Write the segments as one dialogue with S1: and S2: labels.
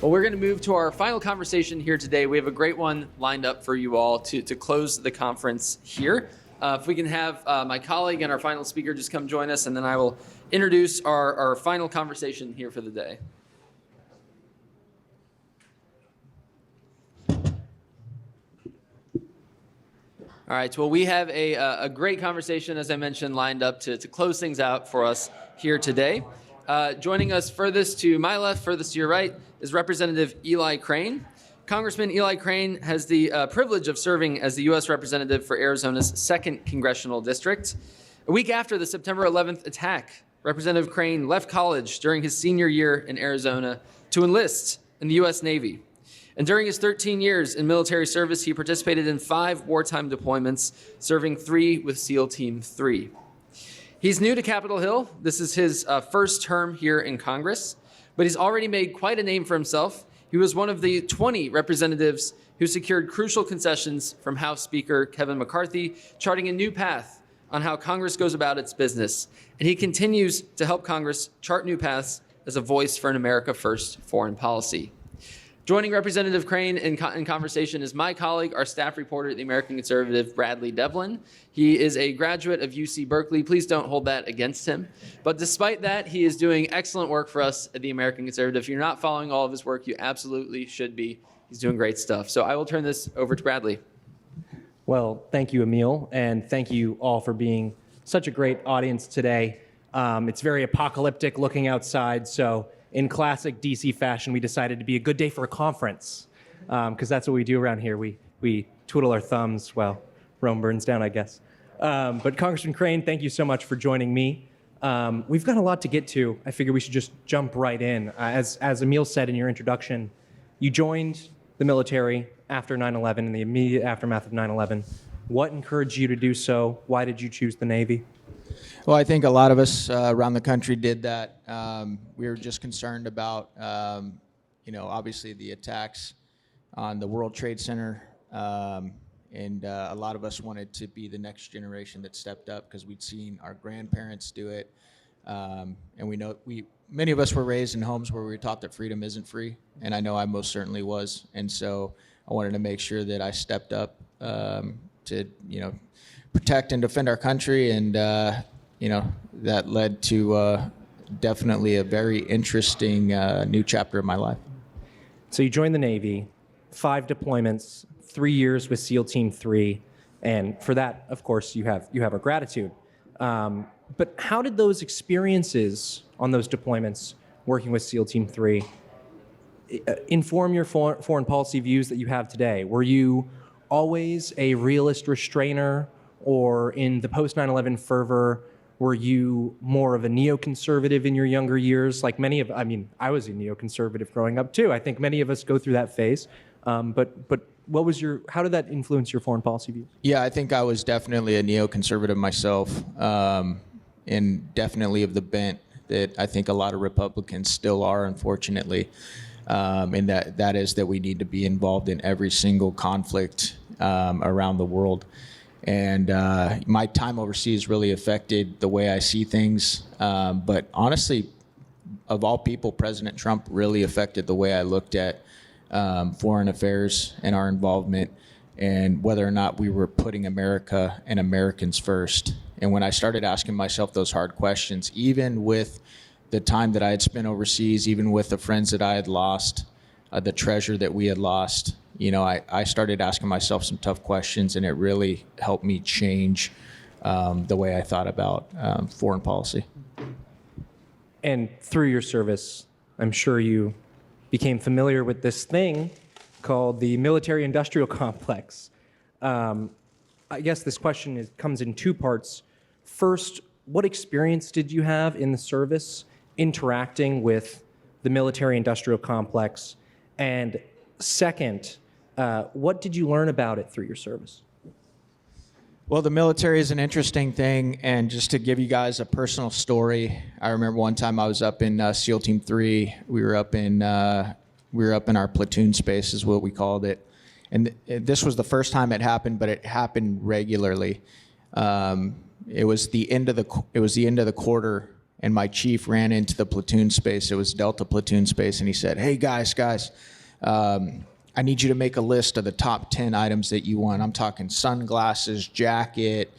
S1: Well, we're going to move to our final conversation here today. We have a great one lined up for you all to close the conference here. If we can have my colleague and our final speaker just come join us, and then I will introduce our final conversation here for the day. All right, well, we have a great conversation, as I mentioned, lined up to close things out for us here today. Joining us furthest to my left, furthest to your right, is Representative Eli Crane. Congressman Eli Crane has the privilege of serving as the U.S. Representative for Arizona's 2nd Congressional District. A week after the September 11th attack, Representative Crane left college during his senior year in Arizona to enlist in the U.S. Navy. And during his 13 years in military service, he participated in 5 wartime deployments, serving 3 with SEAL Team 3. He's new to Capitol Hill. This is his first term here in Congress, but he's already made quite a name for himself. He was one of the 20 representatives who secured crucial concessions from House Speaker Kevin McCarthy, charting a new path on how Congress goes about its business. And he continues to help Congress chart new paths as a voice for an America First foreign policy. Joining Representative Crane in conversation is my colleague, our staff reporter at the American Conservative, Bradley Devlin. He is a graduate of UC Berkeley. Please don't hold that against him. But despite that, he is doing excellent work for us at the American Conservative. If you're not following all of his work, you absolutely should be. He's doing great stuff. So I will turn this over to Bradley.
S2: Well, thank you, Emil, and thank you all for being such a great audience today. It's very apocalyptic looking outside, so in classic DC fashion, we decided to be a good day for a conference, because that's what we do around here. We twiddle our thumbs while Rome burns down, I guess. But Congressman Crane, thank you so much for joining me. We've got a lot to get to. I figure we should just jump right in. As Emil said in your introduction, you joined the military after 9/11, in the immediate aftermath of 9/11. What encouraged you to do so? Why did you choose the Navy?
S3: Well, I think a lot of us around the country did that. We were just concerned about, obviously the attacks on the World Trade Center, and a lot of us wanted to be the next generation that stepped up because we'd seen our grandparents do it, and many of us were raised in homes where we were taught that freedom isn't free, and I know I most certainly was, and so I wanted to make sure that I stepped up to protect and defend our country, and that led to definitely a very interesting new chapter of my life.
S2: So you joined the Navy, 5 deployments, 3 years with SEAL Team 3, and for that, of course, you have our gratitude. But how did those experiences on those deployments, working with SEAL Team 3, inform your foreign policy views that you have today? Were you always a realist restrainer, or in the post-9/11 fervor, were you more of a neoconservative in your younger years? Like I was a neoconservative growing up too. I think many of us go through that phase. But how did that influence your foreign policy views?
S3: Yeah, I think I was definitely a neoconservative myself, and definitely of the bent that I think a lot of Republicans still are, unfortunately. And that is that we need to be involved in every single conflict around the world. And my time overseas really affected the way I see things. But honestly, of all people, President Trump really affected the way I looked at foreign affairs and our involvement, and whether or not we were putting America and Americans first. And when I started asking myself those hard questions, even with the time that I had spent overseas, even with the friends that I had lost, the treasure that we had lost, I started asking myself some tough questions, and it really helped me change the way I thought about foreign policy.
S2: And through your service, I'm sure you became familiar with this thing called the military-industrial complex. I guess this question comes in 2 parts. First, what experience did you have in the service interacting with the military-industrial complex? And second, what did you learn about it through your service?
S3: Well, the military is an interesting thing, and just to give you guys a personal story, I remember one time I was up in SEAL Team 3. We were up in our platoon space, is what we called it, and this was the first time it happened, but it happened regularly. It was the end of the quarter, and my chief ran into the platoon space. It was Delta platoon space, and he said, "Hey guys, I need you to make a list of the top 10 items that you want. I'm talking sunglasses, jackets,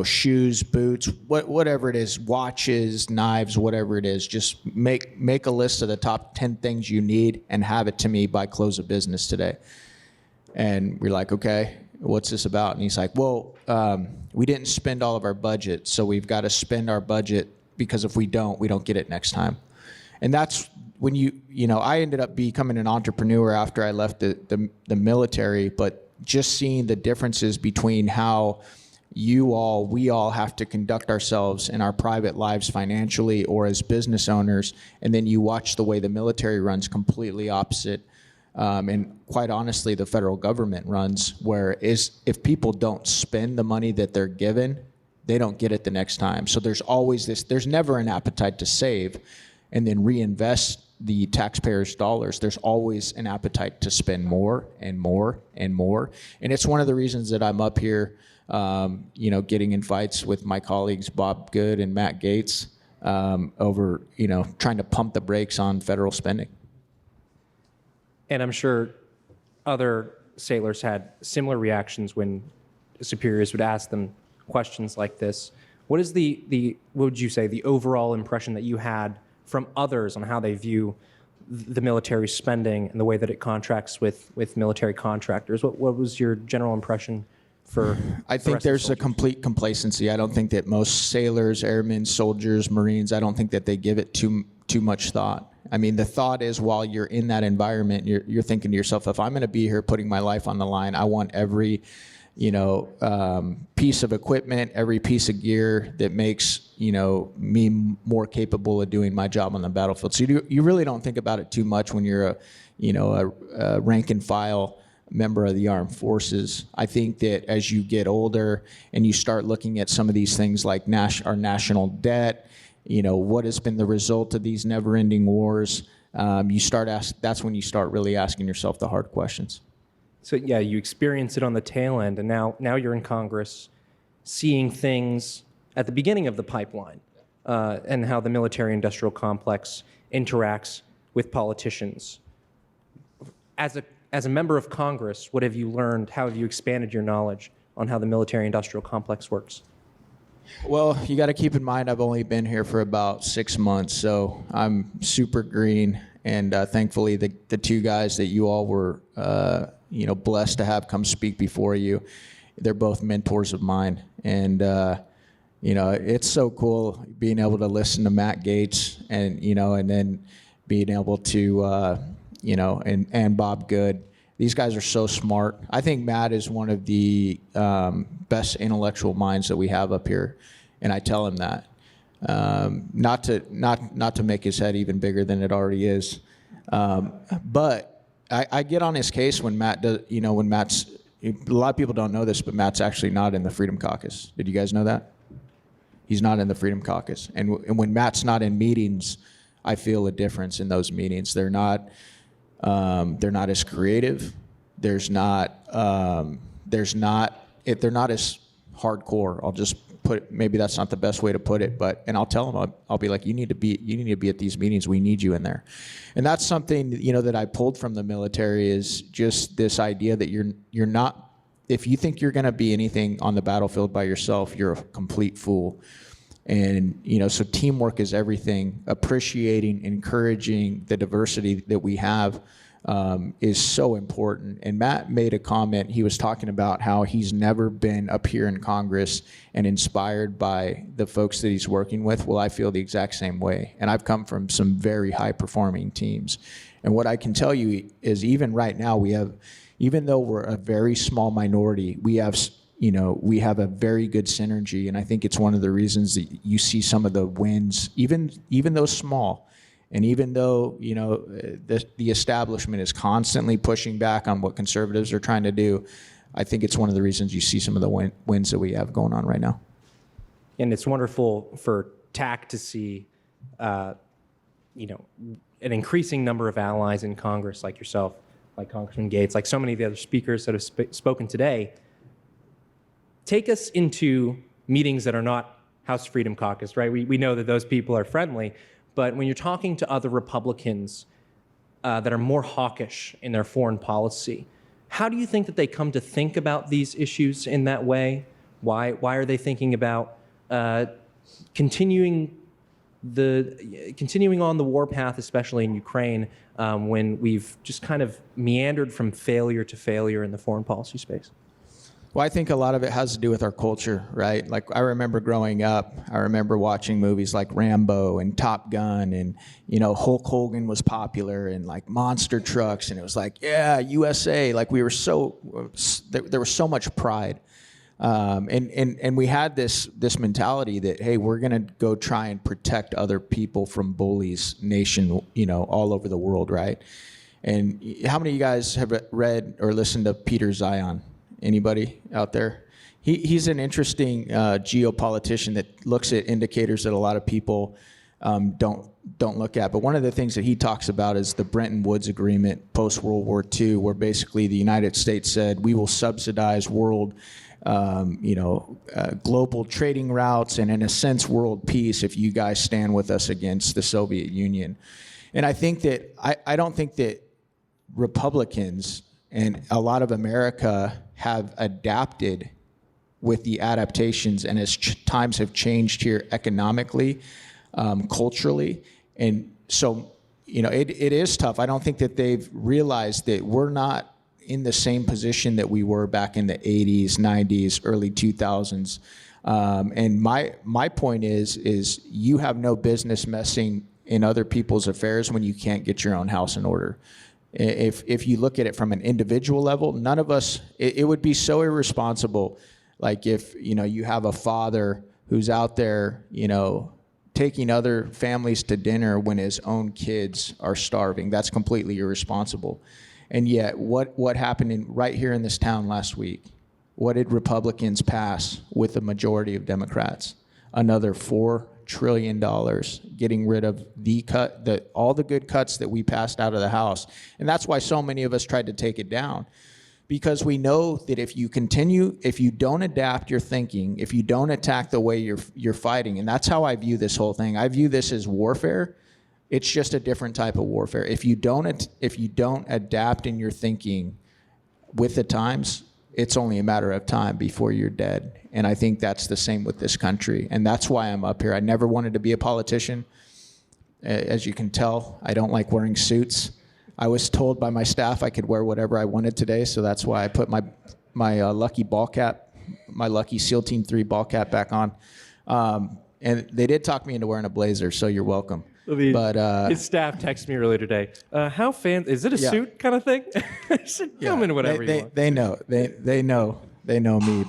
S3: shoes, boots, whatever it is, watches, knives, whatever it is. Just make a list of the top 10 things you need and have it to me by close of business today." And we're like, "Okay, what's this about?" And he's like, "Well, we didn't spend all of our budget, so we've got to spend our budget, because if we don't get it next time." And that's when I ended up becoming an entrepreneur after I left the military, but just seeing the differences between how we all have to conduct ourselves in our private lives financially or as business owners, and then you watch the way the military runs completely opposite. And quite honestly, the federal government runs, if people don't spend the money that they're given, they don't get it the next time. So there's never an appetite to save and then reinvest the taxpayers' dollars. There's always an appetite to spend more and more and more. And it's one of the reasons that I'm up here, getting in fights with my colleagues, Bob Good and Matt Gaetz, over, trying to pump the brakes on federal spending.
S2: And I'm sure other sailors had similar reactions when superiors would ask them questions like this. What is what would you say, the overall impression that you had from others on how they view the military spending and the way that it contracts with military contractors? What was your general impression for
S3: I think there's a complete complacency. I don't think that most sailors, airmen, soldiers, Marines, I don't think that they give it too much thought. I mean, the thought is, while you're in that environment, you're thinking to yourself, if I'm going to be here putting my life on the line, I want every piece of equipment, every piece of gear that makes, me more capable of doing my job on the battlefield. So you really don't think about it too much when you're a rank and file member of the armed forces. I think that as you get older and you start looking at some of these things like our national debt, what has been the result of these never-ending wars, that's when you start really asking yourself the hard questions.
S2: So yeah, you experience it on the tail end, and now you're in Congress, seeing things at the beginning of the pipeline, and how the military-industrial complex interacts with politicians. As a member of Congress, what have you learned? How have you expanded your knowledge on how the military-industrial complex works?
S3: Well, you got to keep in mind I've only been here for about 6 months, so I'm super green, and thankfully the two guys that you all were blessed to have come speak before you, they're both mentors of mine. And it's so cool being able to listen to Matt Gaetz and then being able to and Bob Good. These guys are so smart. I think Matt is one of the best intellectual minds that we have up here, and I tell him that. Not to make his head even bigger than it already is, but I get on his case when Matt does. When Matt's, a lot of people don't know this, but Matt's actually not in the Freedom Caucus. Did you guys know that? He's not in the Freedom Caucus, and when Matt's not in meetings, I feel a difference in those meetings. They're not as creative. They're not as hardcore. I'll just maybe that's not the best way to put it, and I'll tell them, I'll be like, you need to be at these meetings. We need you in there. And that's something, that I pulled from the military, is just this idea that you're not, if you think you're going to be anything on the battlefield by yourself, you're a complete fool. And, so teamwork is everything. Appreciating, encouraging the diversity that we have is so important. And Matt made a comment. He was talking about how he's never been up here in Congress and inspired by the folks that he's working with. Well, I feel the exact same way. And I've come from some very high-performing teams. And what I can tell you is, even right now, even though we're a very small minority, we have a very good synergy, and I think it's one of the reasons that you see some of the wins, even though small, and even though the establishment is constantly pushing back on what conservatives are trying to do. I think it's one of the reasons you see some of the wins that we have going on right now.
S2: And it's wonderful for TAC to see, an increasing number of allies in Congress, like yourself, like Congressman Gaetz, like so many of the other speakers that have spoken today. Take us into meetings that are not House Freedom Caucus, right? We know that those people are friendly, but when you're talking to other Republicans that are more hawkish in their foreign policy, how do you think that they come to think about these issues in that way? Why are they thinking about continuing on the war path, especially in Ukraine, when we've just kind of meandered from failure to failure in the foreign policy space?
S3: Well, I think a lot of it has to do with our culture, right? Like I remember growing up, I remember watching movies like Rambo and Top Gun, and Hulk Hogan was popular, and like monster trucks, and it was like, yeah, USA. Like there was so much pride, and we had this mentality that, hey, we're gonna go try and protect other people from bullies, all over the world, right? And how many of you guys have read or listened to Peter Zion? Anybody out there? He's an interesting geopolitician that looks at indicators that a lot of people don't look at. But one of the things that he talks about is the Bretton Woods Agreement post World War II, where basically the United States said we will subsidize world, global trading routes and in a sense world peace if you guys stand with us against the Soviet Union. And I think that I don't think that Republicans and a lot of America have adapted with the adaptations, and as times have changed here economically, culturally, and so it is tough. I don't think that they've realized that we're not in the same position that we were back in the 80s, 90s, early 2000s. And my point is you have no business messing in other people's affairs when you can't get your own house in order. If you look at it from an individual level, none of us, it would be so irresponsible. Like if, you have a father who's out there, taking other families to dinner when his own kids are starving. That's completely irresponsible. And yet what happened right here in this town last week? What did Republicans pass with a majority of Democrats? Another $4 trillion, getting rid of all the good cuts that we passed out of the House. And that's why so many of us tried to take it down, because we know that if you don't adapt your thinking, if you don't attack the way you're fighting, and that's how I view this whole thing. I view this as warfare. It's just a different type of warfare. If you don't adapt in your thinking with the times, it's only a matter of time before you're dead. And I think that's the same with this country. And that's why I'm up here. I never wanted to be a politician. As you can tell, I don't like wearing suits. I was told by my staff I could wear whatever I wanted today, so that's why I put my lucky ball cap, my lucky SEAL Team 3 ball cap back on. And they did talk me into wearing a blazer, so you're welcome. But
S2: his staff texted me earlier today. How is it a suit kind of thing? I said, come in whatever you want.
S3: They know. They know me.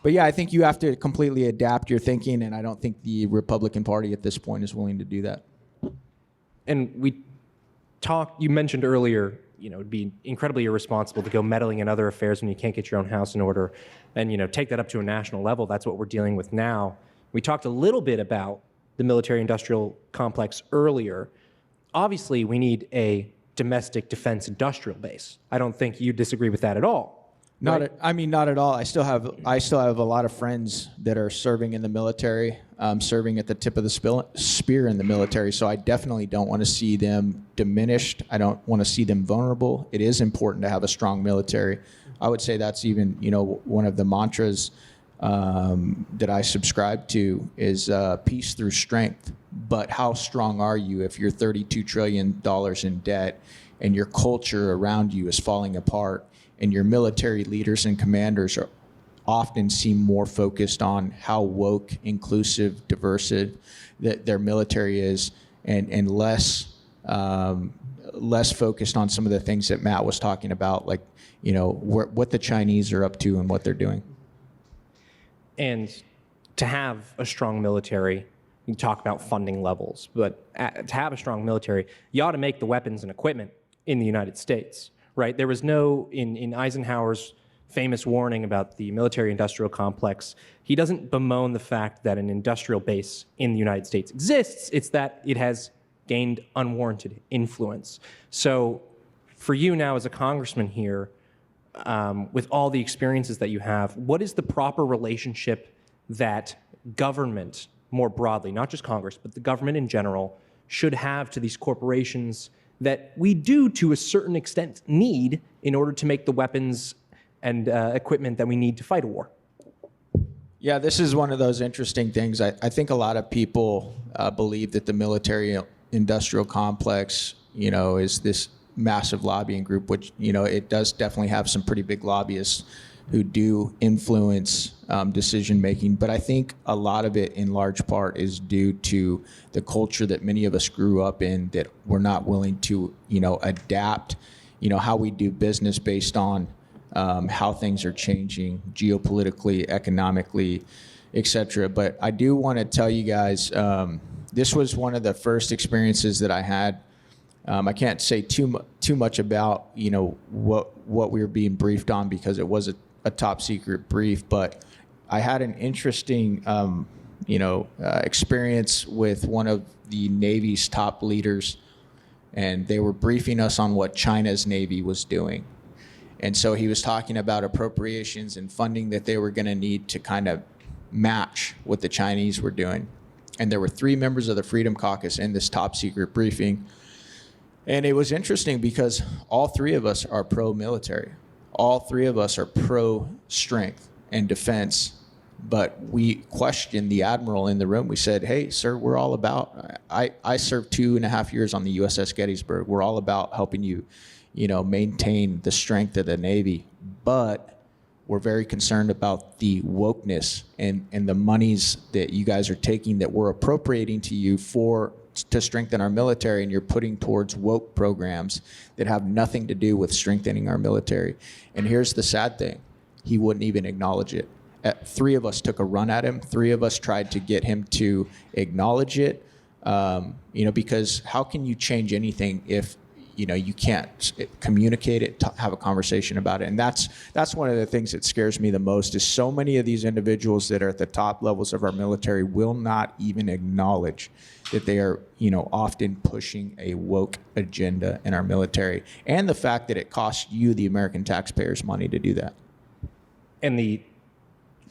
S3: But yeah, I think you have to completely adapt your thinking, and I don't think the Republican Party at this point is willing to do that.
S2: And you mentioned earlier, it'd be incredibly irresponsible to go meddling in other affairs when you can't get your own house in order and, take that up to a national level. That's what we're dealing with now. We talked a little bit about the military-industrial complex earlier. Obviously, we need a domestic defense industrial base. I don't think you disagree with that at all.
S3: Not at all. I still have a lot of friends that are serving in the military, serving at the tip of the spear in the military. So I definitely don't want to see them diminished. I don't want to see them vulnerable. It is important to have a strong military. I would say that's even one of the mantras that I subscribe to is peace through strength. But how strong are you if you're $32 trillion in debt and your culture around you is falling apart and your military leaders and commanders often seem more focused on how woke, inclusive, diverse that their military is and less focused on some of the things that Matt was talking about, like what the Chinese are up to and what they're doing.
S2: And to have a strong military, you talk about funding levels, but to have a strong military, you ought to make the weapons and equipment in the United States, right? There was in Eisenhower's famous warning about the military-industrial complex, he doesn't bemoan the fact that an industrial base in the United States exists. It's that it has gained unwarranted influence. So for you now as a congressman here, with all the experiences that you have, what is the proper relationship that government more broadly, not just Congress, but the government in general, should have to these corporations that we do, to a certain extent, need in order to make the weapons and equipment that we need to fight a war?
S3: Yeah, this is one of those interesting things. I think a lot of people believe that the military-industrial complex, is this massive lobbying group, which, it does definitely have some pretty big lobbyists who do influence decision-making. But I think a lot of it, in large part, is due to the culture that many of us grew up in, that we're not willing to, adapt, how we do business based on how things are changing geopolitically, economically, et cetera. But I do want to tell you guys, this was one of the first experiences that I had. I can't say too much about, what we were being briefed on, because it was a top secret brief, but I had an interesting, experience with one of the Navy's top leaders, and they were briefing us on what China's Navy was doing. And so he was talking about appropriations and funding that they were going to need to kind of match what the Chinese were doing. And there were 3 members of the Freedom Caucus in this top secret briefing. And it was interesting because all 3 of us are pro-military. All 3 of us are pro-strength and defense. But we questioned the admiral in the room. We said, hey, sir, we're all about, I served 2.5 years on the USS Gettysburg. We're all about helping you, maintain the strength of the Navy. But we're very concerned about the wokeness and the monies that you guys are taking, that we're appropriating to you to strengthen our military, and you're putting towards woke programs that have nothing to do with strengthening our military. And here's the sad thing. He wouldn't even acknowledge it. 3 of us took a run at him. 3 of us tried to get him to acknowledge it, because how can you change anything if you can't communicate it, have a conversation about it? And that's one of the things that scares me the most, is so many of these individuals that are at the top levels of our military will not even acknowledge that they are, often pushing a woke agenda in our military, and the fact that it costs you, the American taxpayers, money to do that.
S2: And the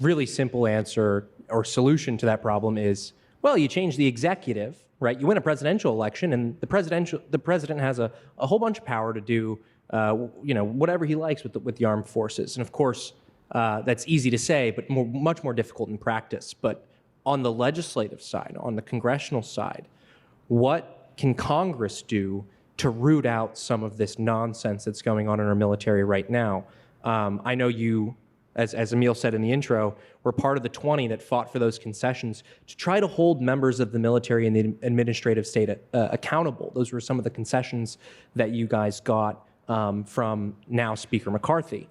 S2: really simple answer or solution to that problem is, well, you change the executive, right? You win a presidential election, and the president has a whole bunch of power to do, whatever he likes with the armed forces. And of course, that's easy to say, but much more difficult in practice. But on the legislative side, on the congressional side, what can Congress do to root out some of this nonsense that's going on in our military right now? I know you, as Emil said in the intro, were part of the 20 that fought for those concessions to try to hold members of the military and the administrative state accountable. Those were some of the concessions that you guys got from now Speaker McCarthy.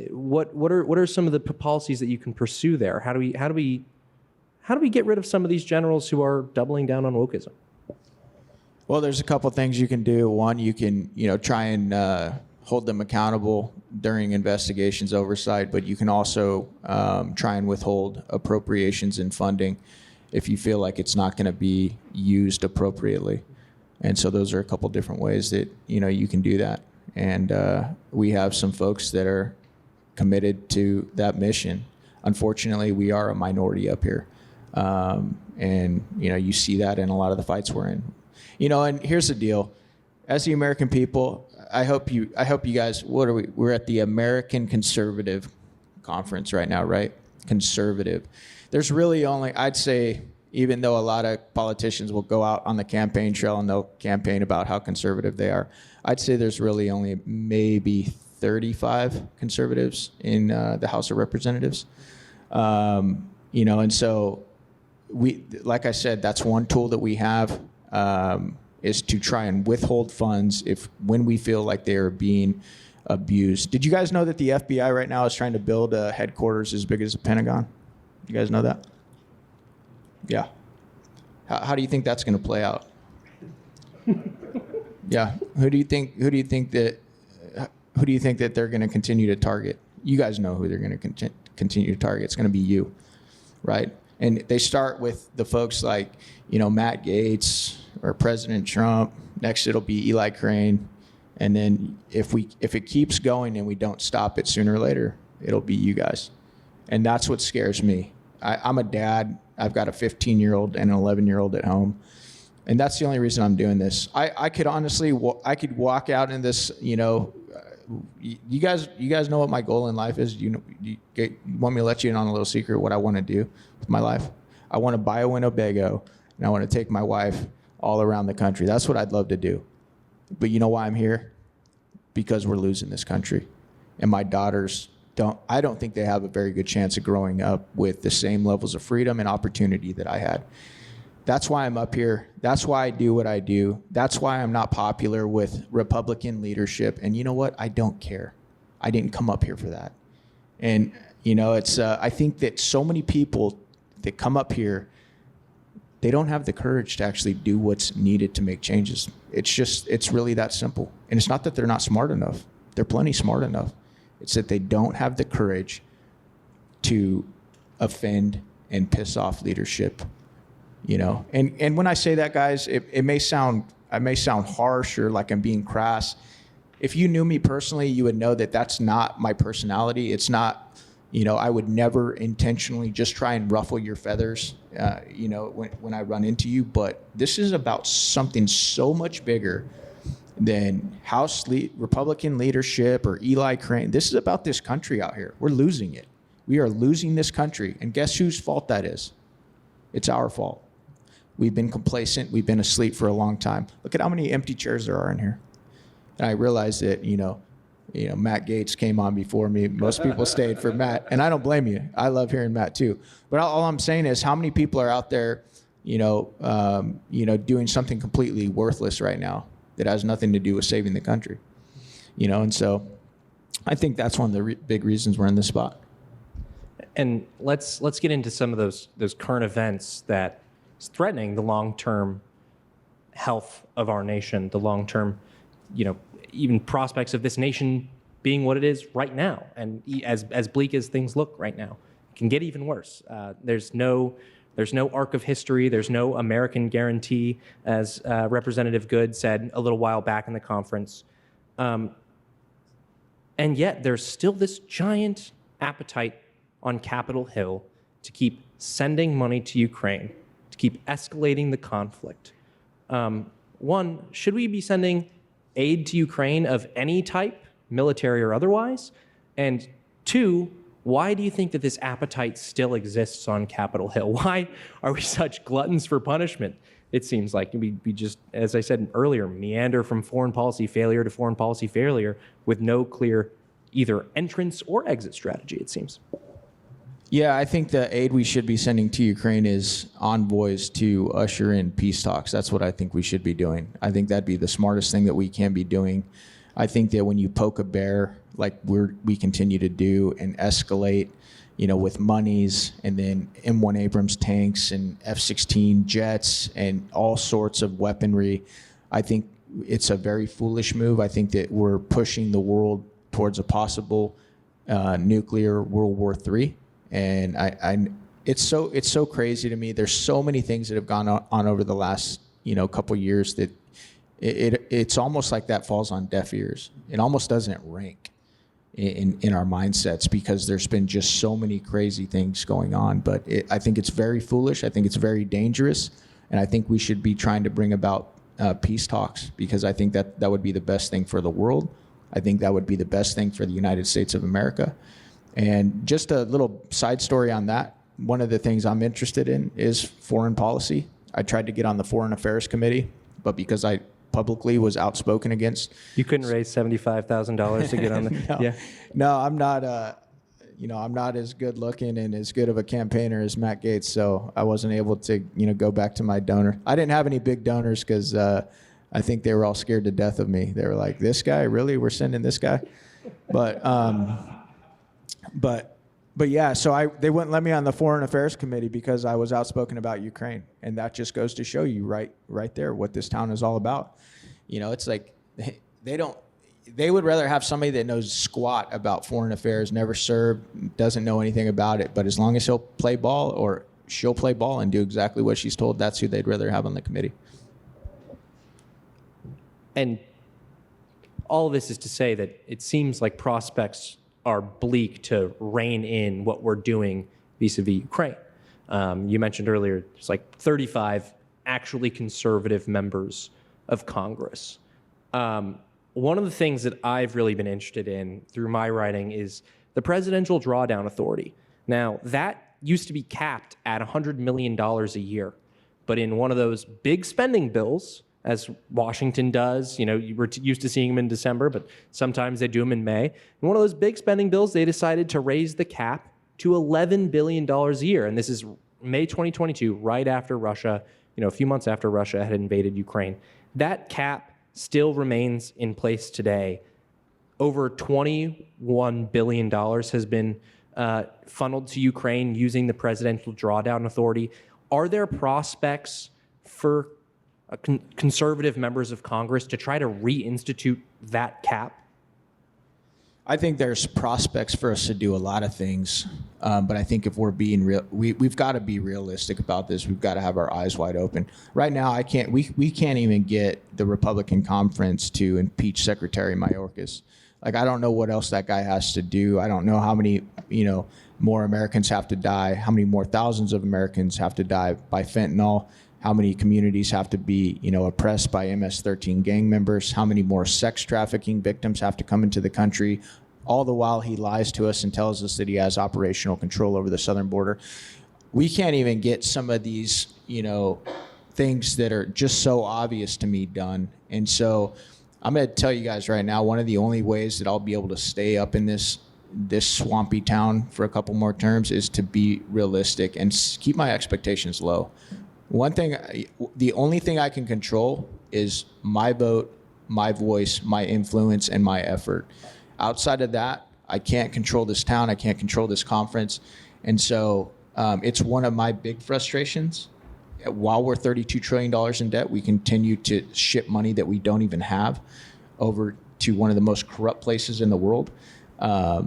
S2: What are some of the policies that you can pursue there? How do we get rid of some of these generals who are doubling down on wokeism?
S3: Well, there's a couple things you can do. One, you can try and hold them accountable during investigations, oversight, but you can also try and withhold appropriations and funding if you feel like it's not going to be used appropriately. And so those are a couple different ways that you can do that. And we have some folks that are committed to that mission. Unfortunately, we are a minority up here, and you see that in a lot of the fights we're in. And here's the deal: as the American people, I hope you guys, what are we? We're at the American Conservative Conference right now, right? Conservative. There's really only, I'd say, even though a lot of politicians will go out on the campaign trail and they'll campaign about how conservative they are, I'd say there's really only maybe 35 conservatives in the House of Representatives. And so we, like I said, that's one tool that we have. Is to try and withhold funds when we feel like they are being abused. Did you guys know that the FBI right now is trying to build a headquarters as big as the Pentagon? You guys know that? Yeah. How do you think that's going to play out? Yeah. Who do you think that they're going to continue to target? You guys know who they're going to continue to target. It's going to be you, right? And they start with the folks like, Matt Gaetz or President Trump. Next, it'll be Eli Crane. And then if it keeps going and we don't stop it, sooner or later, it'll be you guys. And that's what scares me. I'm a dad. I've got a 15-year-old and an 11-year-old at home. And that's the only reason I'm doing this. I could honestly, I could walk out in this, you guys know what my goal in life is. You want me to let you in on a little secret what I want to do with my life? I want to buy a Winnebago, and I want to take my wife all around the country. That's what I'd love to do. But you know why I'm here? Because we're losing this country. And my daughters I don't think they have a very good chance of growing up with the same levels of freedom and opportunity that I had. That's why I'm up here. That's why I do what I do. That's why I'm not popular with Republican leadership. And you know what? I don't care. I didn't come up here for that. And, it's, I think that so many people that come up here, they don't have the courage to actually do what's needed to make changes. It's really that simple. And it's not that they're not smart enough. They're plenty smart enough. It's that they don't have the courage to offend and piss off leadership, And when I say that, guys, I may sound harsh or like I'm being crass. If you knew me personally, you would know that that's not my personality. It's not, I would never intentionally just try and ruffle your feathers, when I run into you. But this is about something so much bigger than Republican leadership or Eli Crane. This is about this country out here. We're losing it. We are losing this country. And guess whose fault that is? It's our fault. We've been complacent. We've been asleep for a long time. Look at how many empty chairs there are in here. And I realized that, Matt Gaetz came on before me. Most people stayed for Matt. And I don't blame you. I love hearing Matt too. But all I'm saying is how many people are out there, doing something completely worthless right now that has nothing to do with saving the country, and so I think that's one of the big reasons we're in this spot.
S2: And let's get into some of those current events that is threatening the long-term health of our nation, the long-term, even prospects of this nation being what it is right now, and as bleak as things look right now, it can get even worse. There's no arc of history. There's no American guarantee, as Representative Good said a little while back in the conference. And yet there's still this giant appetite on Capitol Hill to keep sending money to Ukraine, to keep escalating the conflict. One, should we be sending aid to Ukraine of any type, military or otherwise? And two, why do you think that this appetite still exists on Capitol Hill? Why are we such gluttons for punishment? It seems like we just, as I said earlier, meander from foreign policy failure to foreign policy failure with no clear either entrance or exit strategy, it seems.
S3: Yeah, I think the aid we should be sending to Ukraine is envoys to usher in peace talks. That's what I think we should be doing. I think that'd be the smartest thing that we can be doing. I think that when you poke a bear, like we continue to do, and escalate, with monies and then M1 Abrams tanks and F-16 jets and all sorts of weaponry, I think it's a very foolish move. I think that we're pushing the world towards a possible nuclear World War III. And it's so crazy to me. There's so many things that have gone on over the last couple years that it's almost like that falls on deaf ears. It almost doesn't rank in our mindsets because there's been just so many crazy things going on. But I think it's very foolish. I think it's very dangerous, and I think we should be trying to bring about peace talks because I think that would be the best thing for the world. I think that would be the best thing for the United States of America. And just a little side story on that. One of the things I'm interested in is foreign policy. I tried to get on the Foreign Affairs Committee, but because I publicly was outspoken against.
S2: You couldn't raise $75,000 to get on the.
S3: No,
S2: yeah.
S3: No, I'm not. I'm not as good looking and as good of a campaigner as Matt Gaetz, so I wasn't able to, go back to my donor. I didn't have any big donors because I think they were all scared to death of me. They were like, "This guy, really? We're sending this guy?" But yeah, so they wouldn't let me on the Foreign Affairs Committee because I was outspoken about Ukraine, and that just goes to show you right there what this town is all about. It's like they would rather have somebody that knows squat about foreign affairs, never served, doesn't know anything about it, but as long as he'll play ball or she'll play ball and do exactly what she's told, that's who they'd rather have on the committee.
S2: And all of this is to say that it seems like prospects are bleak to rein in what we're doing vis-a-vis Ukraine. You mentioned earlier, there's like 35 actually conservative members of Congress. One of the things that I've really been interested in through my writing is the presidential drawdown authority. Now, that used to be capped at $100 million a year. But in one of those big spending bills, as Washington does, you were used to seeing them in December, but sometimes they do them in May. In one of those big spending bills, they decided to raise the cap to $11 billion a year. And this is May 2022, right after Russia, a few months after Russia had invaded Ukraine. That cap still remains in place today. Over $21 billion has been funneled to Ukraine using the presidential drawdown authority. Are there prospects for conservative members of Congress to try to reinstitute that cap?
S3: I think there's prospects for us to do a lot of things, but I think if we're being real, we've got to be realistic about this. We've got to have our eyes wide open. Right now, we can't even get the Republican conference to impeach Secretary Mayorkas. Like, I don't know what else that guy has to do. I don't know how many, more Americans have to die, how many more thousands of Americans have to die by fentanyl, how many communities have to be, oppressed by MS-13 gang members, how many more sex trafficking victims have to come into the country, all the while he lies to us and tells us that he has operational control over the southern border. We can't even get some of these, things that are just so obvious to me done. And so I'm going to tell you guys right now, one of the only ways that I'll be able to stay up in this swampy town for a couple more terms is to be realistic and keep my expectations low. The only thing I can control is my vote, my voice, my influence, and my effort. Outside of that, I can't control this town. I can't control this conference. And so it's one of my big frustrations. While we're $32 trillion in debt, we continue to ship money that we don't even have over to one of the most corrupt places in the world. But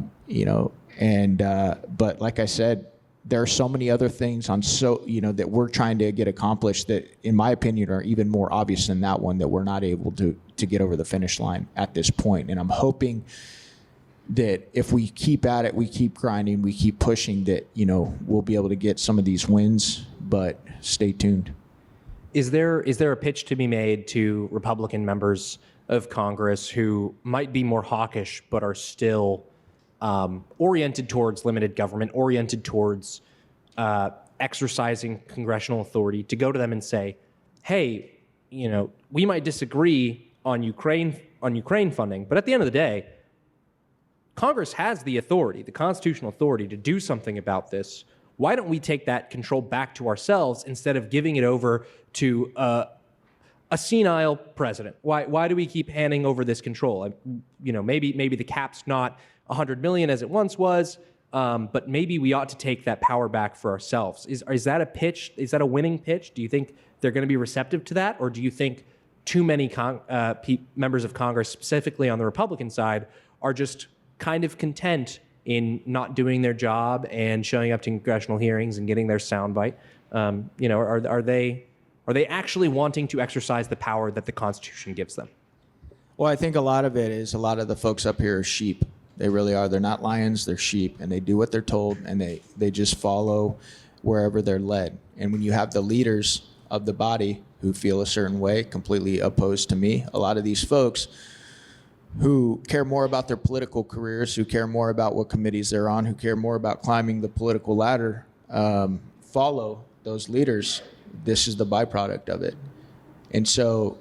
S3: like I said, there are so many other things that we're trying to get accomplished that, in my opinion, are even more obvious than that one that we're not able to get over the finish line at this point. And I'm hoping that if we keep at it, we keep grinding, we keep pushing, that, we'll be able to get some of these wins, but stay tuned.
S2: Is there a pitch to be made to Republican members of Congress who might be more hawkish but are still oriented towards limited government, oriented towards exercising congressional authority, to go to them and say, hey, we might disagree on Ukraine funding, but at the end of the day, Congress has the authority, the constitutional authority, to do something about this. Why don't we take that control back to ourselves instead of giving it over to a senile president? Why do we keep handing over this control? Maybe the cap's not 100 million as it once was, but maybe we ought to take that power back for ourselves. Is that a pitch? Is that a winning pitch? Do you think they're going to be receptive to that? Or do you think too many members of Congress, specifically on the Republican side, are just kind of content in not doing their job and showing up to congressional hearings and getting their soundbite? Are they actually wanting to exercise the power that the Constitution gives them?
S3: Well, I think a lot of it is a lot of the folks up here are sheep. They really are. They're not lions, they're sheep, and they do what they're told, and they just follow wherever they're led. And when you have the leaders of the body who feel a certain way, completely opposed to me, a lot of these folks who care more about their political careers, who care more about what committees they're on, who care more about climbing the political ladder, follow those leaders. This is the byproduct of it. And so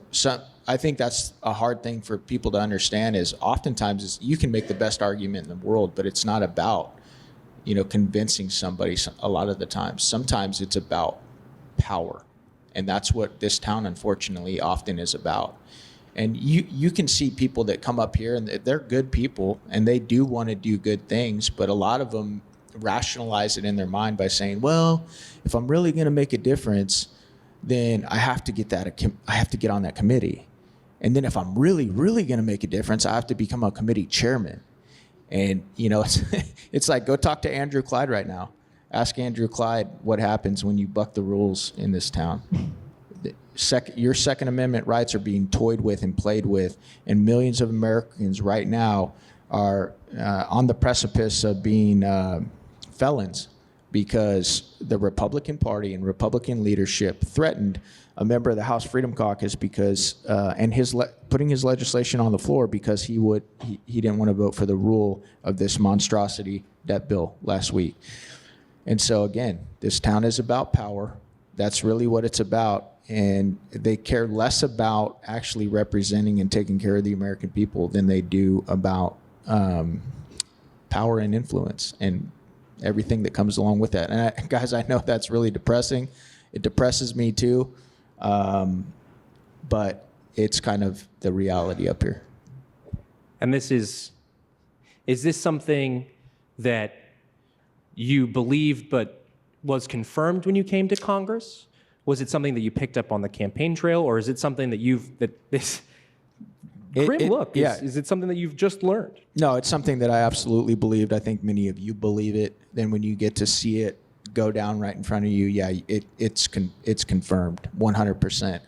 S3: I think that's a hard thing for people to understand, is oftentimes you can make the best argument in the world, but it's not about, convincing somebody a lot of the time. Sometimes it's about power. And that's what this town, unfortunately, often is about. And you can see people that come up here and they're good people and they do want to do good things, but a lot of them rationalize it in their mind by saying, well, if I'm really going to make a difference, then I have to get on that committee. And then if I'm really, really going to make a difference, I have to become a committee chairman. And, it's like, go talk to Andrew Clyde right now. Ask Andrew Clyde what happens when you buck the rules in this town. Your Second Amendment rights are being toyed with and played with, and millions of Americans right now are on the precipice of being felons because the Republican Party and Republican leadership threatened a member of the House Freedom Caucus because putting his legislation on the floor because he didn't want to vote for the rule of this monstrosity debt bill last week. And so again, this town is about power. That's really what it's about. And they care less about actually representing and taking care of the American people than they do about power and influence and everything that comes along with that. And guys, I know that's really depressing. It depresses me too. But it's kind of the reality up here.
S2: And is this something that you believed but was confirmed when you came to Congress? Was it something that you picked up on the campaign trail, or is it something that is it something that you've just learned? No,
S3: it's something that I absolutely believed. I think many of you believe it. Then when you get to see it go down right in front of you, it's confirmed 100%.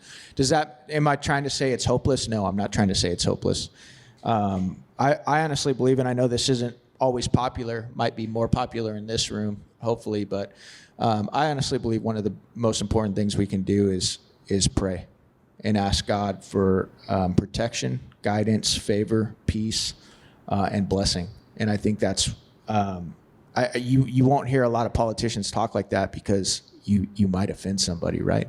S3: Am I trying to say it's hopeless? No, I'm not trying to say it's hopeless. I honestly believe, and I know this isn't always popular, might be more popular in this room, hopefully, but I honestly believe one of the most important things we can do is pray and ask God for protection, guidance, favor, peace, and blessing. And I think that's you won't hear a lot of politicians talk like that because you might offend somebody, right?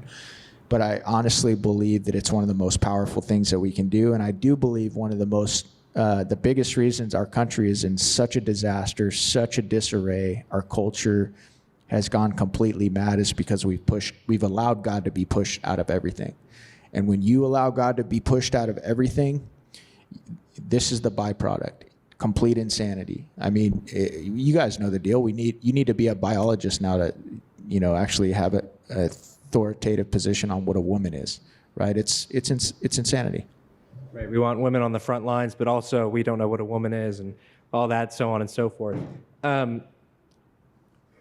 S3: But I honestly believe that it's one of the most powerful things that we can do, and I do believe one of the biggest reasons our country is in such a disaster, such a disarray, our culture has gone completely mad is because we've allowed God to be pushed out of everything. And when you allow God to be pushed out of everything, this is the byproduct, complete insanity. I mean, you guys know the deal. You need to be a biologist now to, actually have an authoritative position on what a woman is, right? It's insanity.
S2: Right. We want women on the front lines, but also we don't know what a woman is and all that, so on and so forth.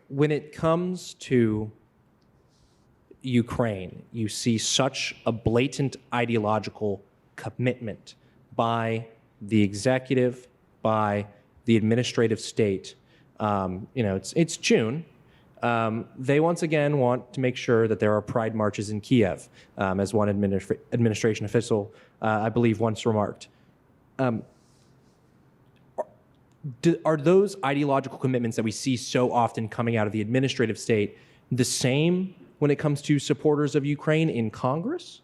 S2: When it comes to Ukraine, you see such a blatant ideological commitment by the executive, by the administrative state. It's June. They once again want to make sure that there are pride marches in Kiev, as one administration official, I believe, once remarked. Are those ideological commitments that we see so often coming out of the administrative state the same when it comes to supporters of Ukraine in Congress?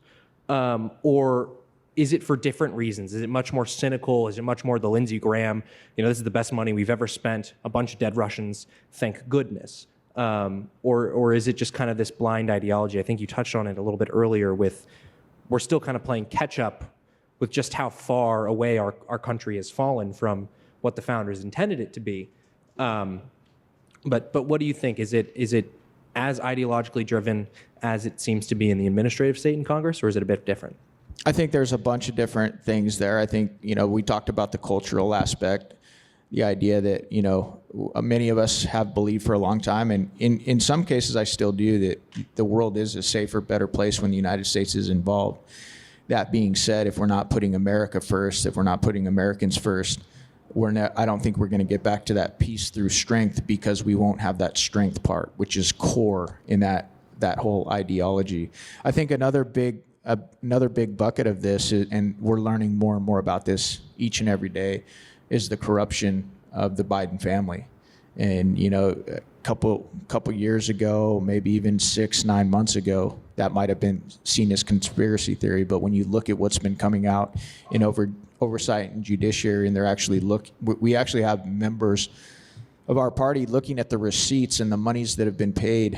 S2: Or is it for different reasons? Is it much more cynical? Is it much more the Lindsey Graham, this is the best money we've ever spent, a bunch of dead Russians, thank goodness? Or is it just kind of this blind ideology? I think you touched on it a little bit earlier with we're still kind of playing catch up with just how far away our country has fallen from what the founders intended it to be. But what do you think? Is it as ideologically driven as it seems to be in the administrative state in Congress, or is it a bit different?
S3: I think there's a bunch of different things there. I think, we talked about the cultural aspect, the idea that, many of us have believed for a long time, and in some cases I still do, that the world is a safer, better place when the United States is involved. That being said, if we're not putting America first, if we're not putting Americans first, I don't think we're going to get back to that peace through strength, because we won't have that strength part, which is core in that whole ideology. I think another big bucket of this is, and we're learning more and more about this each and every day, is the corruption of the Biden family. And a couple years ago, maybe even 6-9 months ago, that might have been seen as conspiracy theory. But when you look at what's been coming out in oversight and judiciary, and we actually have members of our party looking at the receipts and the monies that have been paid,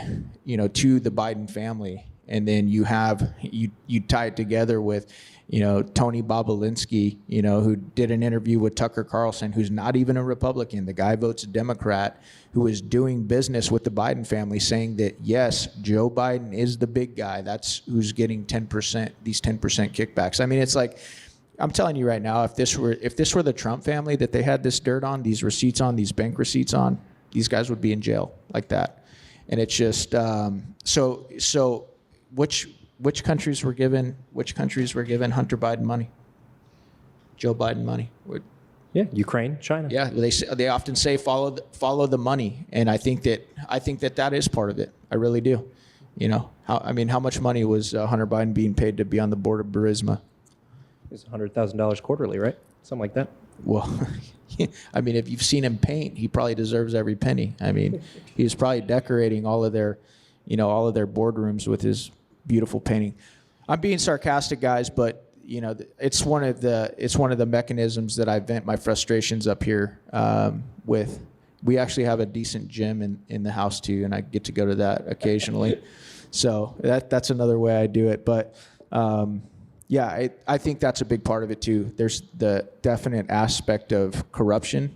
S3: to the Biden family. And then you tie it together with, Tony Bobolinsky, who did an interview with Tucker Carlson, who's not even a Republican. The guy votes Democrat, who is doing business with the Biden family, saying that, yes, Joe Biden is the big guy. That's who's getting 10%, these 10% kickbacks. I mean, it's like, I'm telling you right now, if this were the Trump family that they had this dirt on, these receipts on, these bank receipts on, these guys would be in jail like that. And it's just, so which countries were given Hunter Biden money, Joe Biden money?
S2: Yeah, Ukraine, China.
S3: Yeah, they often say follow the money, and I think that is part of it. I really do. How much money was Hunter Biden being paid to be on the board of Burisma?
S2: It's $100,000 quarterly, right? Something like that.
S3: Well, I mean, if you've seen him paint, he probably deserves every penny. I mean, he was probably decorating all of their boardrooms with his beautiful painting. I'm being sarcastic, guys, but it's one of the mechanisms that I vent my frustrations up here with. We actually have a decent gym in the house too, and I get to go to that occasionally. So that's another way I do it. But I think that's a big part of it too. There's the definite aspect of corruption.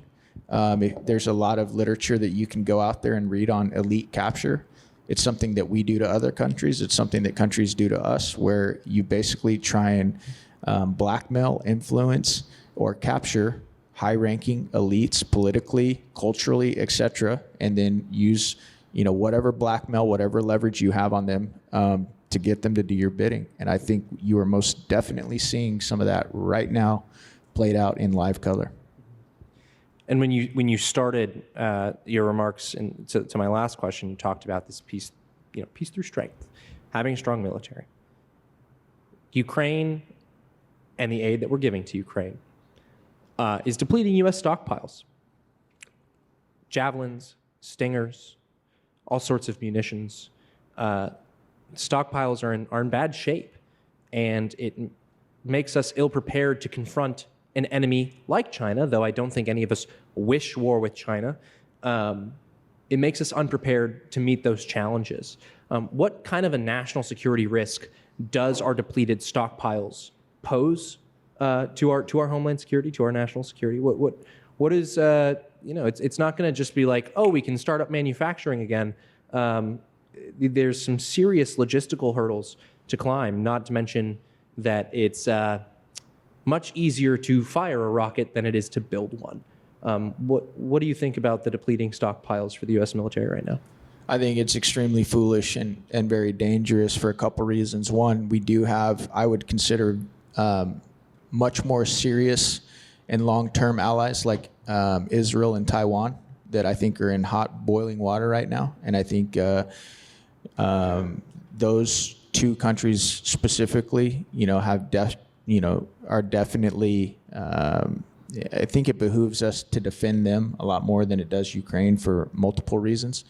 S3: There's a lot of literature that you can go out there and read on elite capture. It's something that we do to other countries. It's something that countries do to us, where you basically try and blackmail, influence, or capture high-ranking elites politically, culturally, etc., and then use whatever blackmail, whatever leverage you have on them to get them to do your bidding. And I think you are most definitely seeing some of that right now played out in live color.
S2: And when you started your remarks to my last question, you talked about this peace through strength, having a strong military. Ukraine and the aid that we're giving to Ukraine is depleting U.S. stockpiles. Javelins, Stingers, all sorts of munitions. Stockpiles are in bad shape, and it makes us ill-prepared to confront an enemy like China, though I don't think any of us wish war with China. It makes us unprepared to meet those challenges. What kind of a national security risk does our depleted stockpiles pose to our homeland security, to our national security? What is it's not going to just be like, oh, we can start up manufacturing again. There's some serious logistical hurdles to climb, not to mention that it's much easier to fire a rocket than it is to build one. What do you think about the depleting stockpiles for the U.S. military right now?
S3: I think it's extremely foolish and very dangerous for a couple reasons. One, we do have, I would consider, much more serious and long-term allies like Israel and Taiwan that I think are in hot boiling water right now. And I think those two countries specifically, are definitely, I think it behooves us to defend them a lot more than it does Ukraine for multiple reasons.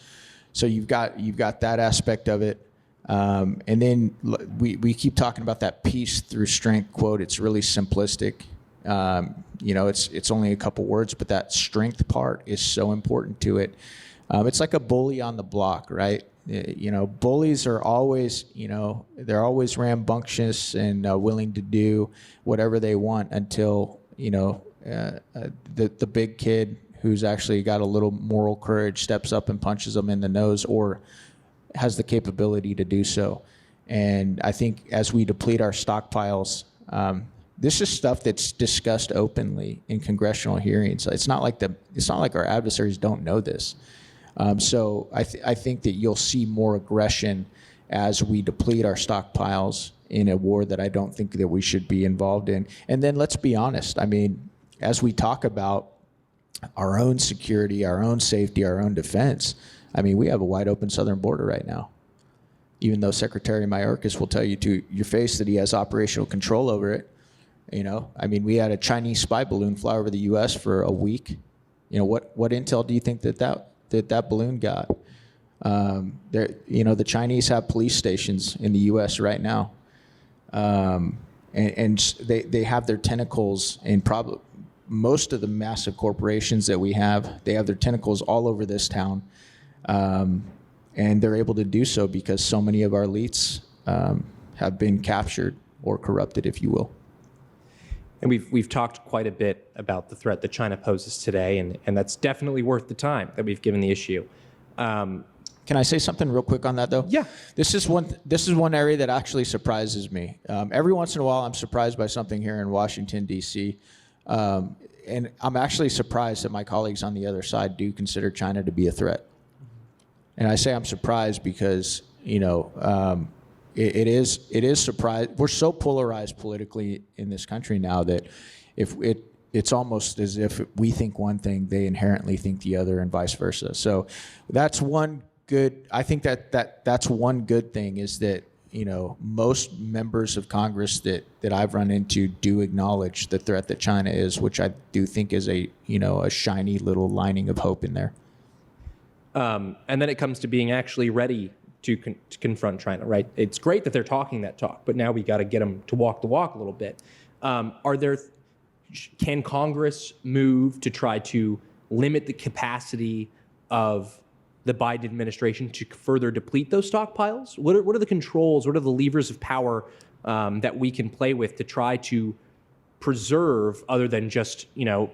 S3: So you've got that aspect of it. And then we keep talking about that peace through strength quote. It's really simplistic. It's only a couple words, but that strength part is so important to it. It's like a bully on the block, right? Bullies are always, they're always rambunctious and willing to do whatever they want until, the big kid who's actually got a little moral courage steps up and punches them in the nose or has the capability to do so. And I think as we deplete our stockpiles, this is stuff that's discussed openly in congressional hearings. It's not like our adversaries don't know this. So I think that you'll see more aggression as we deplete our stockpiles in a war that I don't think that we should be involved in. And then let's be honest. I mean, as we talk about our own security, our own safety, our own defense, I mean, we have a wide open southern border right now. Even though Secretary Mayorkas will tell you to your face that he has operational control over it. I mean, we had a Chinese spy balloon fly over the U.S. for a week. What intel do you think that balloon got? The Chinese have police stations in the U.S. right now, and they have their tentacles in probably most of the massive corporations that we have. They have their tentacles all over this town, and they're able to do so because so many of our elites have been captured or corrupted, if you will.
S2: And we've talked quite a bit about the threat that China poses today, and that's definitely worth the time that we've given the issue.
S3: Can I say something real quick on that, though?
S2: Yeah.
S3: This is one area that actually surprises me. Every once in a while, I'm surprised by something here in Washington, D.C., and I'm actually surprised that my colleagues on the other side do consider China to be a threat. And I say I'm surprised because, it is surprised. We're so polarized politically in this country now that if it's almost as if we think one thing, they inherently think the other, and vice versa. So that's one good. I think that's one good thing, is that most members of Congress that I've run into do acknowledge the threat that China is, which I do think is a shiny little lining of hope in there.
S2: And then it comes to being actually ready to confront China, right? It's great that they're talking that talk, but now we got to get them to walk the walk a little bit. Can Congress move to try to limit the capacity of the Biden administration to further deplete those stockpiles? What are the controls? What are the levers of power that we can play with to try to preserve, other than just an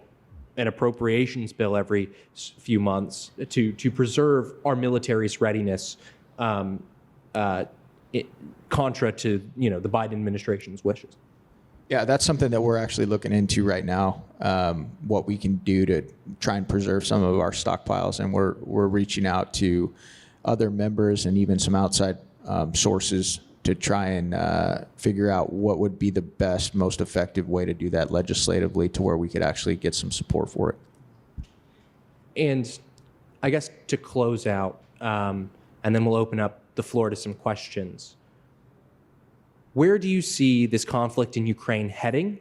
S2: appropriations bill every few months, to preserve our military's readiness, contra to the Biden administration's wishes?
S3: Yeah, that's something that we're actually looking into right now. What we can do to try and preserve some of our stockpiles, and we're reaching out to other members and even some outside sources to try and figure out what would be the best, most effective way to do that legislatively, to where we could actually get some support for it.
S2: And I guess to close out, and then we'll open up the floor to some questions. Where do you see this conflict in Ukraine heading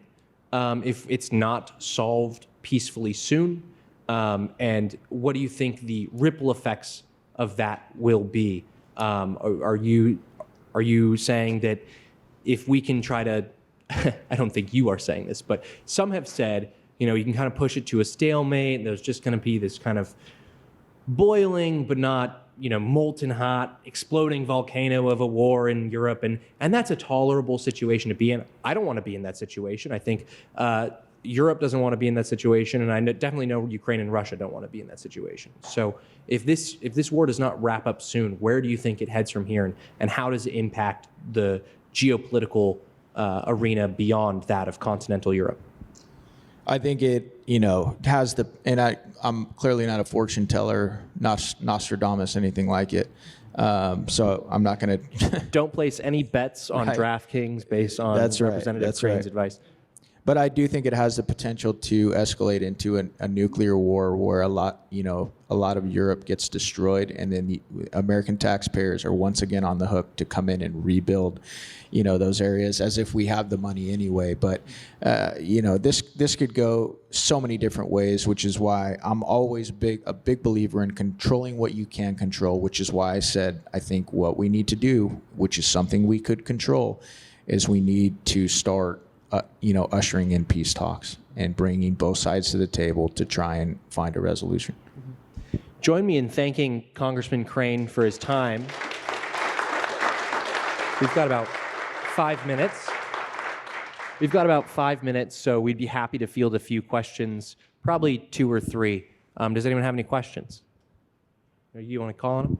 S2: if it's not solved peacefully soon? And what do you think the ripple effects of that will be? Are you saying that if we can try to, I don't think you are saying this, but some have said, you can kind of push it to a stalemate, and there's just going to be this kind of boiling but not molten hot, exploding volcano of a war in Europe, and that's a tolerable situation to be in. I don't want to be in that situation. I think Europe doesn't want to be in that situation, and I definitely know Ukraine and Russia don't want to be in that situation. So if this war does not wrap up soon, where do you think it heads from here, and how does it impact the geopolitical arena beyond that of continental Europe?
S3: I think it, has the, and I'm clearly not a fortune teller, Nostradamus, anything like it. So I'm not going to.
S2: Don't place any bets on
S3: Right.
S2: DraftKings based on Representative Crane's advice.
S3: But I do think it has the potential to escalate into a nuclear war, where a lot of Europe gets destroyed, and then the American taxpayers are once again on the hook to come in and rebuild, those areas, as if we have the money anyway. But this could go so many different ways, which is why I'm always a big believer in controlling what you can control. Which is why I said I think what we need to do, which is something we could control, is we need to start ushering in peace talks and bringing both sides to the table to try and find a resolution.
S2: Join me in thanking Congressman Crane for his time. We've got about 5 minutes. So we'd be happy to field a few questions, probably 2 or 3. Does anyone have any questions? You want to call on them?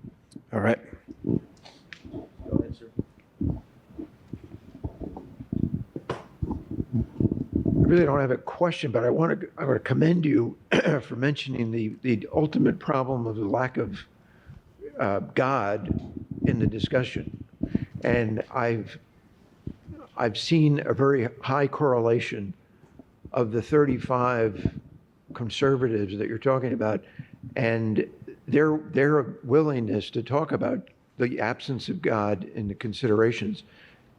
S4: All right.
S2: Go ahead, sir.
S4: I really don't have a question, but I want to commend you for mentioning the ultimate problem of the lack of God in the discussion. And I've seen a very high correlation of the 35 conservatives that you're talking about, and their willingness to talk about the absence of God in the considerations.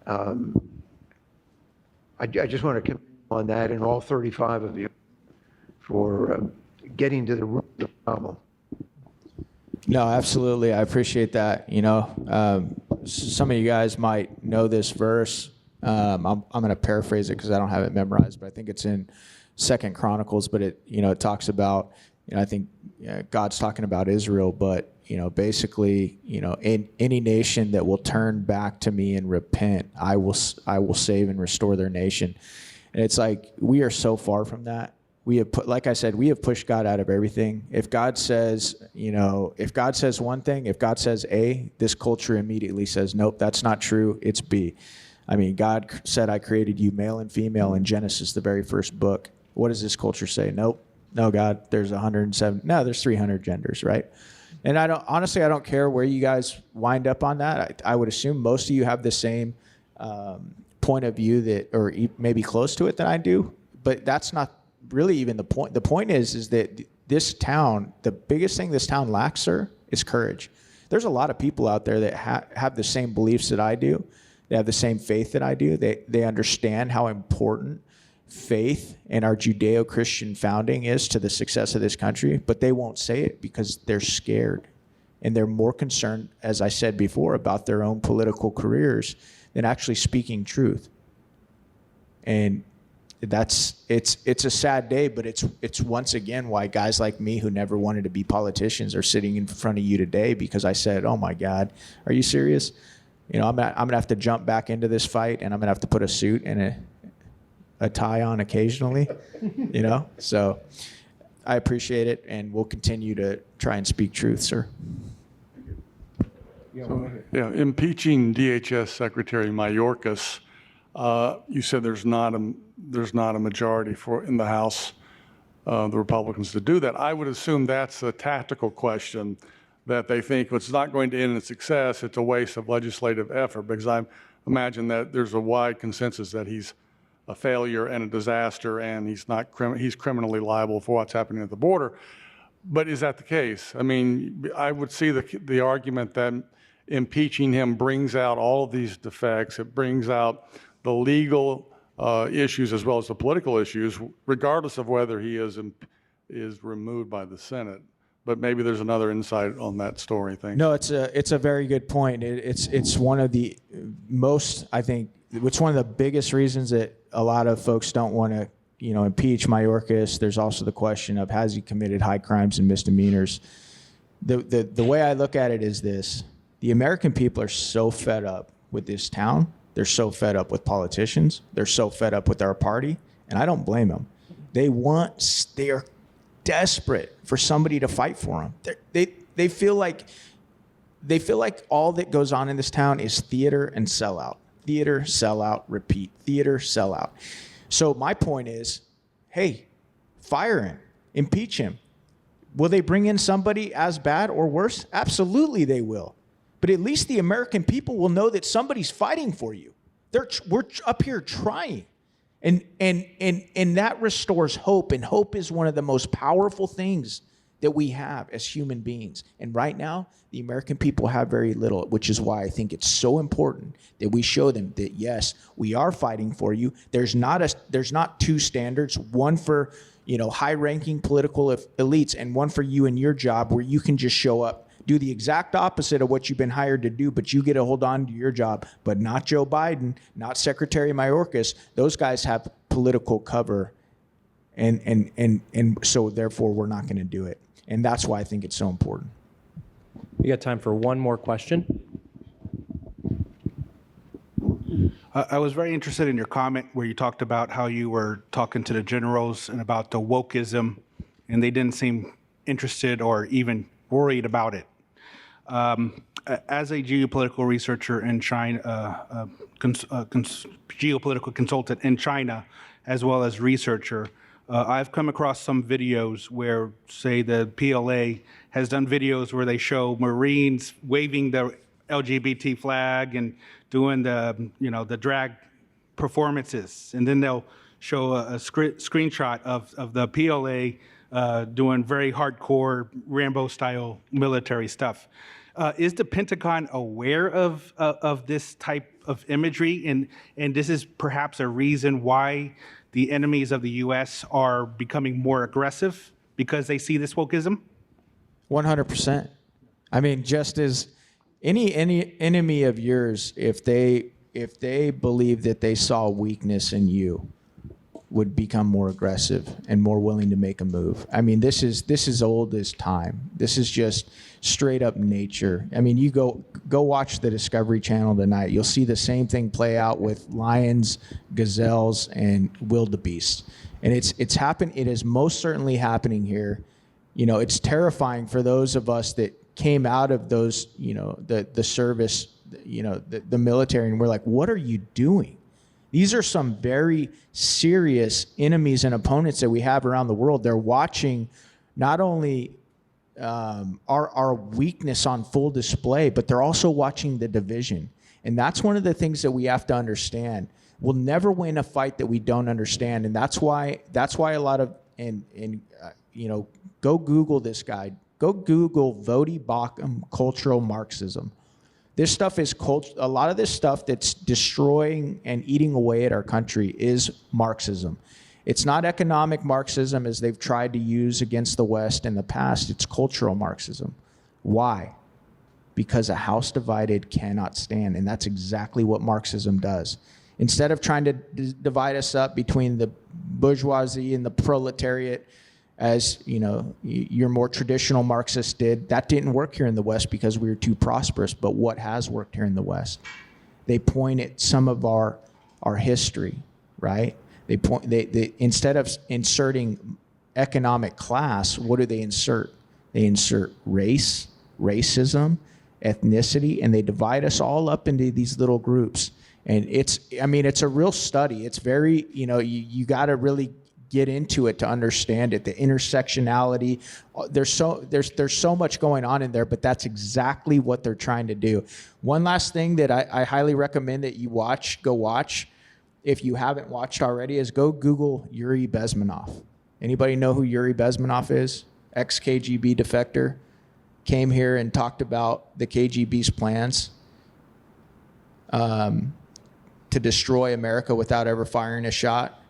S4: I just want to comment on that, and all 35 of you, for getting to the root of the problem.
S3: No, absolutely. I appreciate that. Some of you guys might know this verse. I'm going to paraphrase it because I don't have it memorized, but I think it's in 2 Chronicles. But it talks about, I think God's talking about Israel, but basically, in any nation that will turn back to me and repent, I will save and restore their nation. And it's like, we are so far from that. We have like I said, we have pushed God out of everything. If God says, if God says one thing, if God says A, this culture immediately says, nope, that's not true. It's B. I mean, God said, I created you male and female in Genesis, the very first book. What does this culture say? Nope. No, God, there's 107. No, there's 300 genders, right? And I don't care where you guys wind up on that. I would assume most of you have the same point of view or maybe close to it that I do. But that's not really even the point. The point is that this town, the biggest thing this town lacks, sir, is courage. There's a lot of people out there that have the same beliefs that I do. They have the same faith that I do. They understand how important faith and our Judeo-Christian founding is to the success of this country, but they won't say it because they're scared. And they're more concerned, as I said before, about their own political careers than actually speaking truth. And it's a sad day, but it's once again why guys like me who never wanted to be politicians are sitting in front of you today, because I said, oh my God, are you serious? You know, I'm gonna have to jump back into this fight, and I'm gonna have to put a suit and a tie on occasionally, you know? So I appreciate it, and we'll continue to try and speak truth, sir.
S5: So, yeah, impeaching DHS Secretary Mayorkas, you said there's not a majority in the House, the Republicans to do that. I would assume that's a tactical question, that they think it's not going to end in success, it's a waste of legislative effort, because I imagine that there's a wide consensus that he's a failure and a disaster, and he's criminally liable for what's happening at the border. But is that the case? I mean, I would see the argument that impeaching him brings out all of these defects. It brings out the legal issues as well as the political issues, regardless of whether he is removed by the Senate. But maybe there's another insight on that story. Thanks.
S3: No, it's a very good point. It's one of the most, I think, it's one of the biggest reasons that a lot of folks don't want to, impeach Mayorkas. There's also the question of, has he committed high crimes and misdemeanors? The way I look at it is this: the American people are so fed up with this town. They're so fed up with politicians. They're so fed up with our party, and I don't blame them. They are desperate for somebody to fight for them. They feel like all that goes on in this town is theater and sellout. Theater, sellout, repeat. Theater, sellout. So my point is, hey, fire him, impeach him. Will they bring in somebody as bad or worse? Absolutely they will. But at least the American people will know that somebody's fighting for you. We're up here trying. And that restores hope. And hope is one of the most powerful things that we have as human beings. And right now, the American people have very little, which is why I think it's so important that we show them that, yes, we are fighting for you. There's not two standards, one for high-ranking political elites and one for you and your job, where you can just show up, do the exact opposite of what you've been hired to do, but you get to hold on to your job. But not Joe Biden, not Secretary Mayorkas. Those guys have political cover, and so therefore we're not going to do it. And that's why I think it's so important.
S2: We got time for one more question.
S6: I was very interested in your comment where you talked about how you were talking to the generals and about the wokeism, and they didn't seem interested or even worried about it. As a geopolitical researcher in China, geopolitical consultant in China, as well as researcher, I've come across some videos where, say, the PLA has done videos where they show Marines waving the LGBT flag and doing the drag performances, and then they'll show a screenshot of the PLA doing very hardcore Rambo-style military stuff. Is the Pentagon aware of this type of imagery, and this is perhaps a reason why the enemies of the U.S. are becoming more aggressive because they see this wokeism?
S3: 100%. I mean, just as any enemy of yours, if they believe that they saw weakness in you, would become more aggressive and more willing to make a move. I mean, this is old as time. This is just straight up nature. I mean, you go watch the Discovery Channel tonight. You'll see the same thing play out with lions, gazelles, and wildebeest. And it's happened. It is most certainly happening here. It's terrifying for those of us that came out of those, the service, the military, and we're like, what are you doing? These are some very serious enemies and opponents that we have around the world. They're watching not only our weakness on full display, but they're also watching the division. And that's one of the things that we have to understand. We'll never win a fight that we don't understand, and that's why a lot of go Google this guy. Go Google Vodi Bakum cultural Marxism. This stuff is a lot of this stuff that's destroying and eating away at our country is Marxism. It's not economic Marxism as they've tried to use against the West in the past. It's cultural Marxism. Why? Because a house divided cannot stand, and that's exactly what Marxism does. Instead of trying to divide us up between the bourgeoisie and the proletariat, as your more traditional Marxists did, that didn't work here in the West because we were too prosperous. But what has worked here in the West? They point at some of our history, right? They instead of inserting economic class, what do they insert? They insert race, racism, ethnicity, and they divide us all up into these little groups. And it's a real study. It's very, you got to really get into it to understand it. The intersectionality, there's so much going on in there, but that's exactly what they're trying to do. One last thing that I highly recommend that you go watch, if you haven't watched already, is go Google Yuri Bezmenov. Anybody know who Yuri Bezmenov is? Ex-KGB defector. Came here and talked about the KGB's plans to destroy America without ever firing a shot,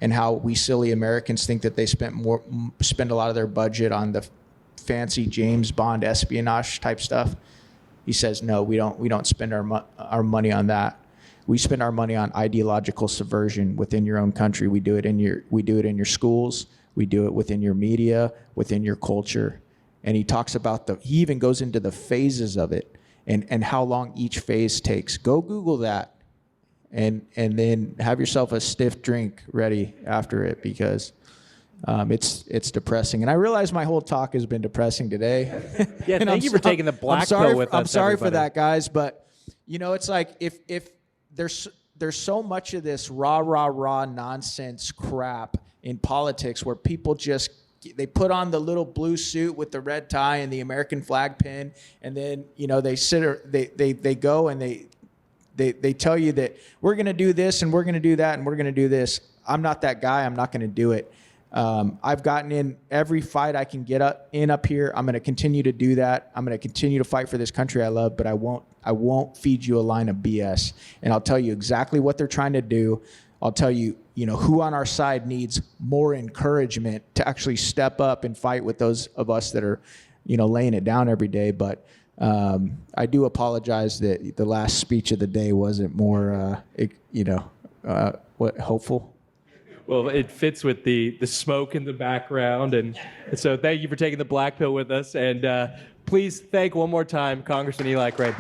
S3: and how we silly Americans think that they spend a lot of their budget on the fancy James Bond espionage type stuff. He says, no, we don't spend our money on that. We spend our money on ideological subversion within your own country. We do it in your schools. We do it within your media, within your culture. And he talks about he even goes into the phases of it and how long each phase takes. Go Google that. And then have yourself a stiff drink ready after it, because it's depressing. And I realize my whole talk has been depressing today.
S2: Yeah, thank you for taking the black pill with us.
S3: I'm sorry
S2: everybody.
S3: for that, guys. But it's like if there's so much of this rah nonsense crap in politics where people just they put on the little blue suit with the red tie and the American flag pin, and then they go and they tell you that we're going to do this and we're going to do that and we're going to do this. I'm not that guy. I'm not going to do it. I've gotten in every fight I can get up here. I'm going to continue to do that. I'm going to continue to fight for this country I love, but I won't feed you a line of BS. And I'll tell you exactly what they're trying to do. I'll tell you, who on our side needs more encouragement to actually step up and fight with those of us that are, laying it down every day. But I do apologize that the last speech of the day wasn't more, hopeful.
S2: Well, it fits with the smoke in the background. And so thank you for taking the black pill with us. And please thank one more time Congressman Eli Crane.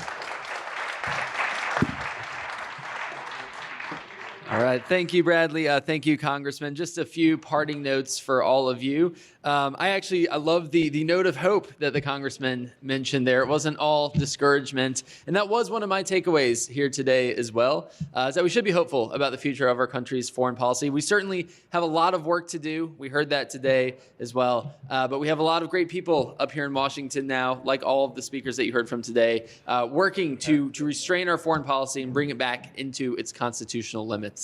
S1: All right. Thank you, Bradley. Thank you, Congressman. Just a few parting notes for all of you. I love the note of hope that the Congressman mentioned there. It wasn't all discouragement. And that was one of my takeaways here today as well, is that we should be hopeful about the future of our country's foreign policy. We certainly have a lot of work to do. We heard that today as well. But we have a lot of great people up here in Washington now, like all of the speakers that you heard from today, working to restrain our foreign policy and bring it back into its constitutional limits.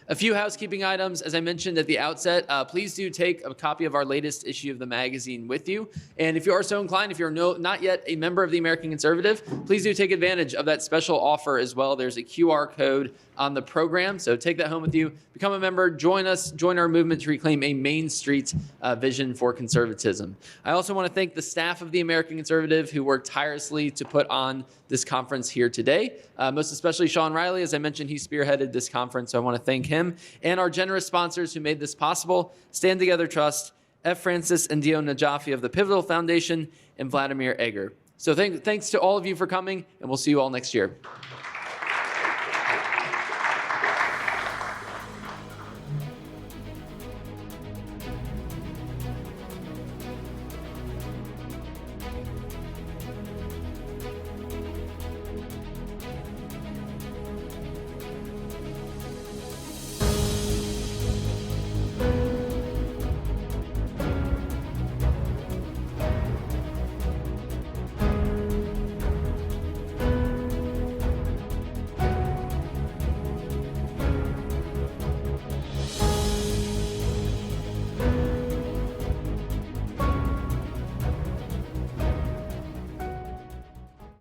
S1: A few housekeeping items. As I mentioned at the outset, please do take a copy of our latest issue of the magazine with you. And if you are so inclined, if you're not yet a member of the American Conservative, please do take advantage of that special offer as well. There's a QR code on the program, so take that home with you. Become a member, join us, join our movement to reclaim a Main Street vision for conservatism. I also want to thank the staff of the American Conservative who worked tirelessly to put on this conference here today. Most especially Sean Riley. As I mentioned, he spearheaded this conference, so I want to thank him. And our generous sponsors who made this possible: Stand Together Trust, F. Francis and Dio Najafi of the Pivotal Foundation, and Vladimir Egger. So thanks to all of you for coming, and we'll see you all next year.